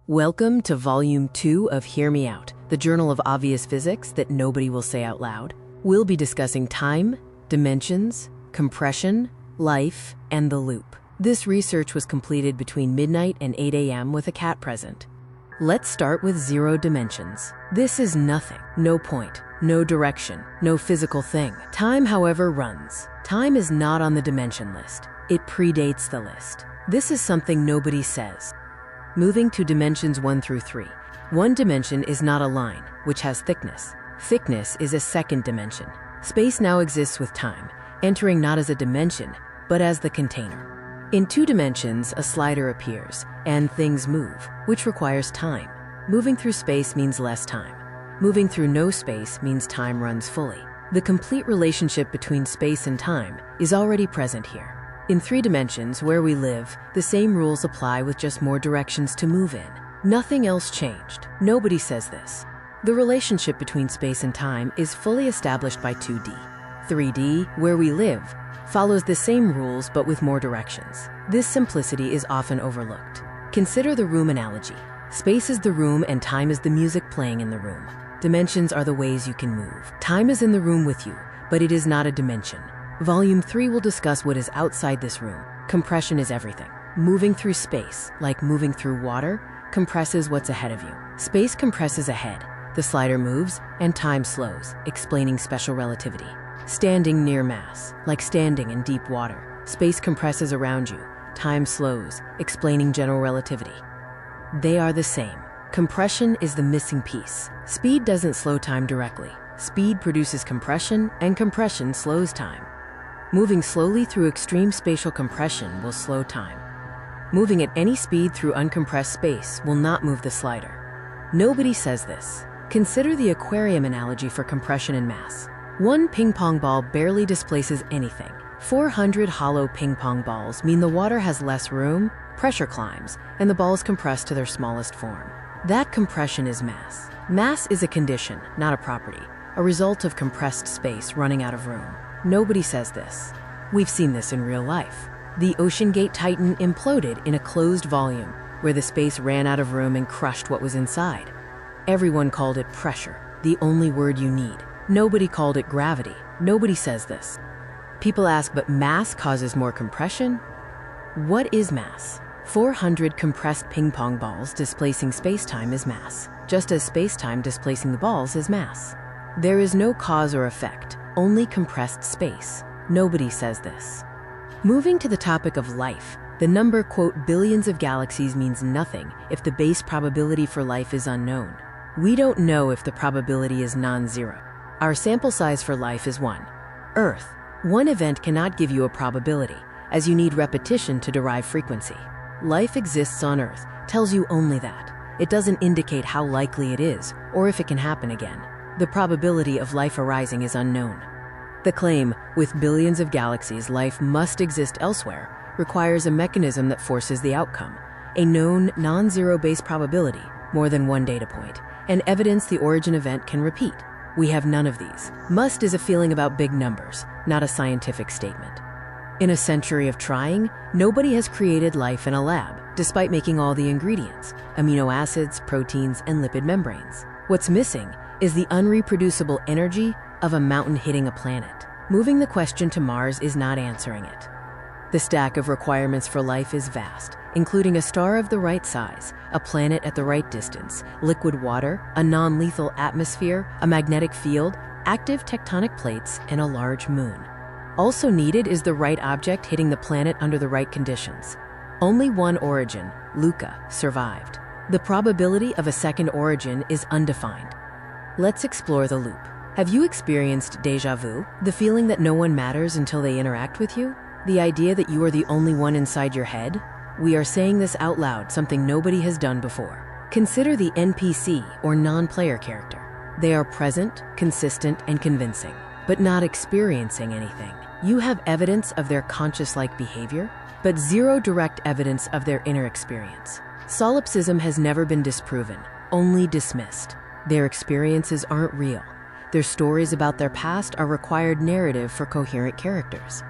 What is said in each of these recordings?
Welcome to Volume 2 of Hear Me Out, the journal of obvious physics that nobody will say out loud. We'll be discussing time, dimensions, compression, life, and the loop. This research was completed between midnight and 8 a.m. with a cat present. Let's start with zero dimensions. This is nothing, no point, no direction, no physical thing. Time, however, runs. Time is not on the dimension list. It predates the list. This is something nobody says. Moving to dimensions 1 through 3. One dimension is not a line, which has thickness. Thickness is a second dimension. Space now exists with time, entering not as a dimension, but as the container. In 2 dimensions, a slider appears, and things move, which requires time. Moving through space means less time. Moving through no space means time runs fully. The complete relationship between space and time is already present here. In 3 dimensions, where we live, the same rules apply with just more directions to move in. Nothing else changed. Nobody says this. The relationship between space and time is fully established by 2D. 3D, where we live, follows the same rules but with more directions. This simplicity is often overlooked. Consider the room analogy. Space is the room and time is the music playing in the room. Dimensions are the ways you can move. Time is in the room with you, but it is not a dimension. Volume 3 will discuss what is outside this room. Compression is everything. Moving through space, like moving through water, compresses what's ahead of you. Space compresses ahead. The slider moves, and time slows, explaining special relativity. Standing near mass, like standing in deep water. Space compresses around you. Time slows, explaining general relativity. They are the same. Compression is the missing piece. Speed doesn't slow time directly. Speed produces compression, and compression slows time. Moving slowly through extreme spatial compression will slow time. Moving at any speed through uncompressed space will not move the slider. Nobody says this. Consider the aquarium analogy for compression and mass. One ping pong ball barely displaces anything. 400 hollow ping pong balls mean the water has less room, pressure climbs, and the balls compress to their smallest form. That compression is mass. Mass is a condition, not a property, a result of compressed space running out of room. Nobody says this. We've seen this in real life. The OceanGate Titan imploded in a closed volume where the space ran out of room and crushed what was inside. Everyone called it pressure, the only word you need. Nobody called it gravity. Nobody says this. People ask, but mass causes more compression? What is mass? 400 compressed ping pong balls displacing space-time is mass, just as space-time displacing the balls is mass. There is no cause or effect, only compressed space. Nobody says this. Moving to the topic of life, the number, quote, billions of galaxies means nothing if the base probability for life is unknown. We don't know if the probability is non-zero. Our sample size for life is 1. Earth. One event cannot give you a probability, as you need repetition to derive frequency. Life exists on Earth tells you only that. It doesn't indicate how likely it is, or if it can happen again. The probability of life arising is unknown. The claim, with billions of galaxies, life must exist elsewhere, requires a mechanism that forces the outcome, a known non-zero base probability, more than one data point, and evidence the origin event can repeat. We have none of these. Must is a feeling about big numbers, not a scientific statement. In a century of trying, nobody has created life in a lab, despite making all the ingredients, amino acids, proteins, and lipid membranes. What's missing is the unreproducible energy of a mountain hitting a planet. Moving the question to Mars is not answering it. The stack of requirements for life is vast, including a star of the right size, a planet at the right distance, liquid water, a non-lethal atmosphere, a magnetic field, active tectonic plates, and a large moon. Also needed is the right object hitting the planet under the right conditions. Only one origin, Luca, survived. The probability of a second origin is undefined. Let's explore the loop. Have you experienced déjà vu? The feeling that no one matters until they interact with you? The idea that you are the only one inside your head? We are saying this out loud, something nobody has done before. Consider the NPC, or non-player character. They are present, consistent, and convincing, but not experiencing anything. You have evidence of their conscious-like behavior, but zero direct evidence of their inner experience. Solipsism has never been disproven, only dismissed. Their experiences aren't real. Their stories about their past are required narrative for coherent characters.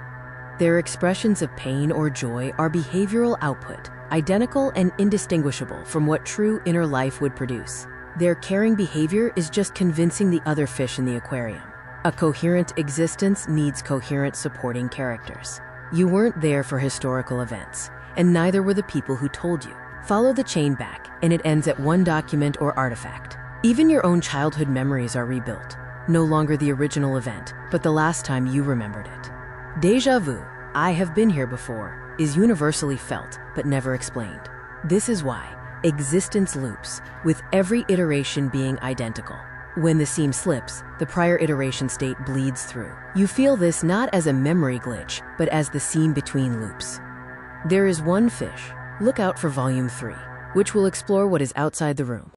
Their expressions of pain or joy are behavioral output, identical and indistinguishable from what true inner life would produce. Their caring behavior is just convincing the other fish in the aquarium. A coherent existence needs coherent supporting characters. You weren't there for historical events, and neither were the people who told you. Follow the chain back, and it ends at one document or artifact. Even your own childhood memories are rebuilt. No longer the original event, but the last time you remembered it. Déjà vu, I have been here before, is universally felt, but never explained. This is why existence loops, with every iteration being identical. When the seam slips, the prior iteration state bleeds through. You feel this not as a memory glitch, but as the seam between loops. There is one fish. Look out for Volume 3, which will explore what is outside the room.